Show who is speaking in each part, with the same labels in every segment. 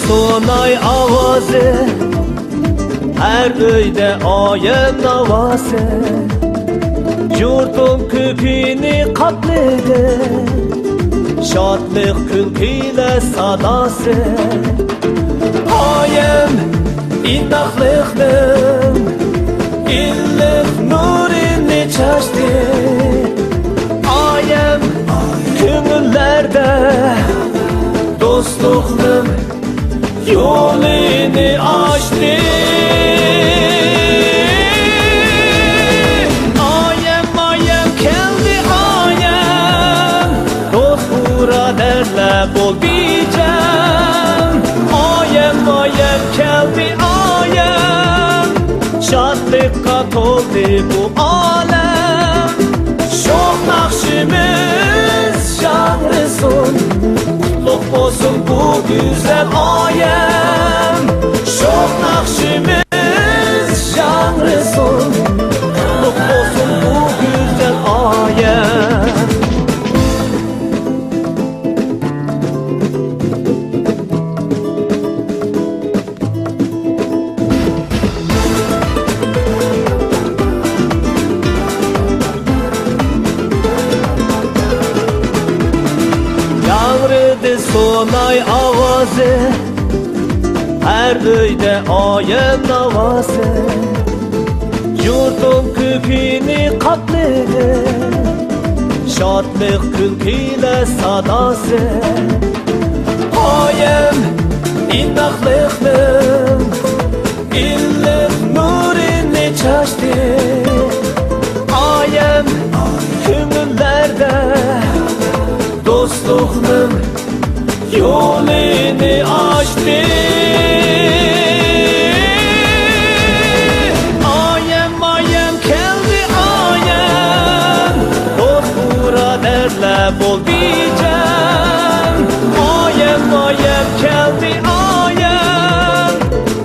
Speaker 1: sonay avazı, her öyde ayem navası. Yurdum kökünü katledi, şadlık külküyle sadası. Ayem indahlıknın illik nurini çeşti. Ayem könüllerde dostluğun yolunu açtı. Ayem ayem geldi ayem, dost buraderle bol diyeceğim. Ayem ayem geldi ayem, şadlıkka toldu bu alem. Şok nakşimiz şanrısın, kutluk olsun bu güzel ayem. Şok nakşimiz şanrısın, kutluk olsun bu güzel ayem. Sonay avazı, her öyde ayem navası. Yurdum kökünü katledi, şadlık külküyle sadası. Ayem indahlıknın illik nurini çeşti. Ayem könüllerde dostluğun yolunu açtı. Ayem ayem geldi ayem, dost buraderle bol diyeceğim. Ayem ayem geldi ayem,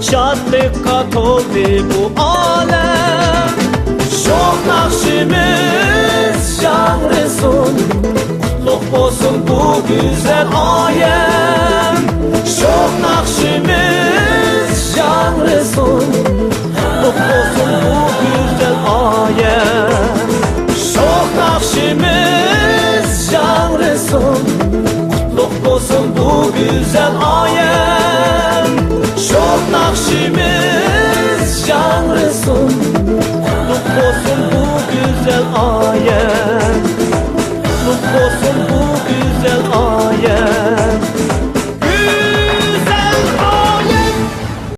Speaker 1: şadlıkka toldu bu alem. Şok nakşimiz şanrısın, kutluk olsun bu güzel ayem. Şok nakşimiz şanrısın, kutluk olsun bu güzel ayem. Şok nakşimiz şanrısın, kutluk olsun bu güzel ayem. Şok nakşimiz şanrısın, kutluk olsun bu güzel ayem.